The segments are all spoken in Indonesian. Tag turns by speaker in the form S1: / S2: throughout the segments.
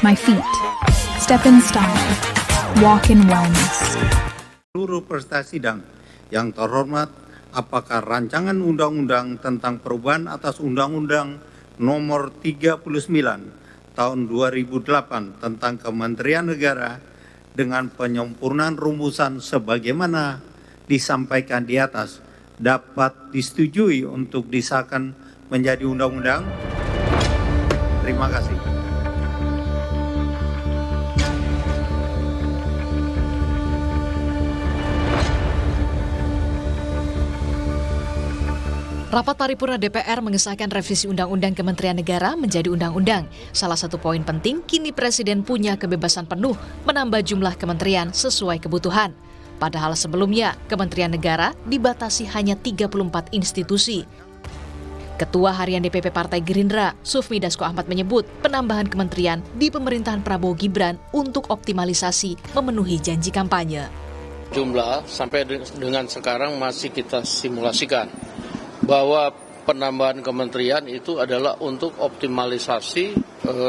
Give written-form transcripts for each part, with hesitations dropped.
S1: My feet. Step in style. Walk in wellness.
S2: Seluruh peserta sidang yang terhormat, apakah rancangan undang-undang tentang perubahan atas Undang-Undang Nomor 39 Tahun 2008 tentang Kementerian Negara dengan penyempurnaan rumusan sebagaimana disampaikan di atas dapat disetujui untuk disahkan menjadi undang-undang? Terima kasih.
S3: Rapat paripurna DPR mengesahkan revisi Undang-Undang Kementerian Negara menjadi undang-undang. Salah satu poin penting, kini Presiden punya kebebasan penuh menambah jumlah kementerian sesuai kebutuhan. Padahal sebelumnya, Kementerian Negara dibatasi hanya 34 institusi. Ketua Harian DPP Partai Gerindra, Sufmi Dasko Ahmad menyebut penambahan kementerian di pemerintahan Prabowo Gibran untuk optimalisasi memenuhi janji kampanye.
S4: Jumlah sampai dengan sekarang masih kita simulasikan bahwa penambahan kementerian itu adalah untuk optimalisasi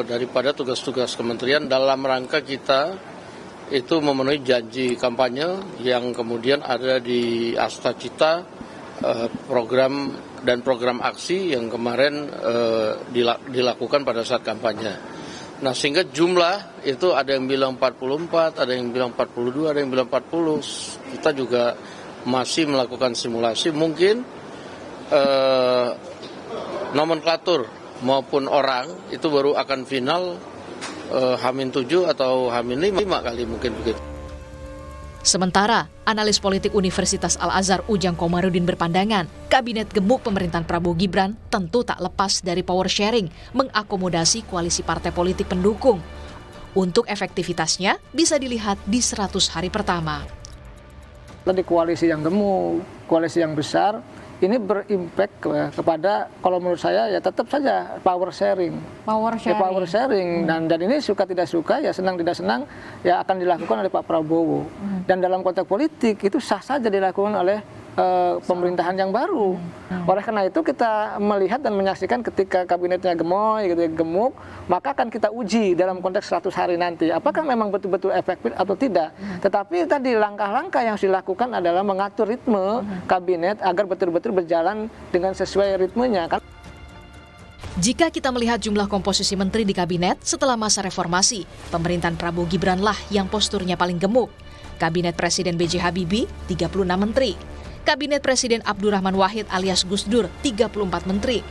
S4: daripada tugas-tugas kementerian dalam rangka kita itu memenuhi janji kampanye yang kemudian ada di Astacita, program dan program aksi yang kemarin dilakukan pada saat kampanye. Nah, sehingga jumlah itu ada yang bilang 44, ada yang bilang 42, ada yang bilang 40. Kita juga masih melakukan simulasi, mungkin nomenklatur maupun orang itu baru akan final H-7 atau H-5 kali mungkin begitu.
S3: Sementara, analis politik Universitas Al-Azhar Ujang Komarudin berpandangan, kabinet gemuk pemerintahan Prabowo Gibran tentu tak lepas dari power sharing, mengakomodasi koalisi partai politik pendukung. Untuk efektivitasnya bisa dilihat di 100 hari pertama.
S5: Tadi koalisi yang gemuk, koalisi yang besar, ini berimpact kepada, kalau menurut saya ya tetap saja power sharing.
S6: Power sharing.
S5: Ya, power sharing. Dan ini suka tidak suka, ya senang tidak senang, ya akan dilakukan oleh Pak Prabowo. Dan dalam konteks politik itu sah saja dilakukan oleh pemerintahan yang baru. Oleh karena itu kita melihat dan menyaksikan ketika kabinetnya gemoy, gitu, gemuk, maka akan kita uji dalam konteks 100 hari nanti. Apakah memang betul-betul efektif atau tidak. Tetapi tadi langkah-langkah yang harus dilakukan adalah mengatur ritme kabinet agar betul-betul berjalan dengan sesuai ritmenya.
S3: Jika kita melihat jumlah komposisi menteri di kabinet setelah masa reformasi, pemerintahan Prabowo Gibran lah yang posturnya paling gemuk. Kabinet Presiden B.J. Habibie, 36 menteri. Kabinet Presiden Abdurrahman Wahid alias Gus Dur, 34 menteri.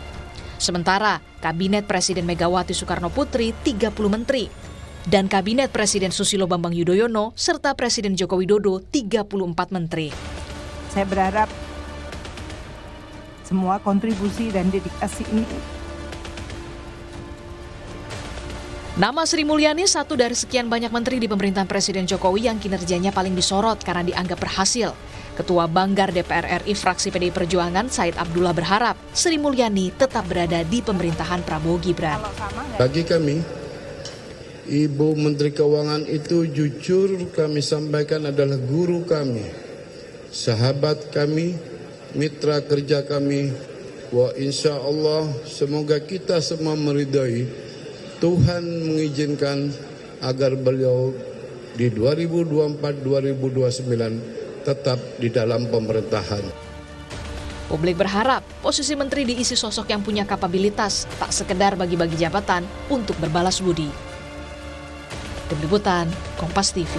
S3: Sementara, Kabinet Presiden Megawati Soekarno Putri, 30 menteri. Dan Kabinet Presiden Susilo Bambang Yudhoyono serta Presiden Joko Widodo, 34 menteri.
S6: Saya berharap semua kontribusi dan dedikasi ini.
S3: Nama Sri Mulyani satu dari sekian banyak menteri di pemerintahan Presiden Jokowi yang kinerjanya paling disorot karena dianggap berhasil. Ketua Banggar DPR RI fraksi PDI Perjuangan Said Abdullah berharap Sri Mulyani tetap berada di pemerintahan Prabowo Gibran.
S7: Bagi kami, Ibu Menteri Keuangan itu jujur kami sampaikan adalah guru kami, sahabat kami, mitra kerja kami. Wa insya Allah semoga kita semua meridai Tuhan mengizinkan agar beliau di 2024-2029 tetap di dalam pemerintahan.
S3: Publik berharap posisi menteri diisi sosok yang punya kapabilitas, tak sekedar bagi-bagi jabatan untuk berbalas budi. Tim Liputan, Kompas TV.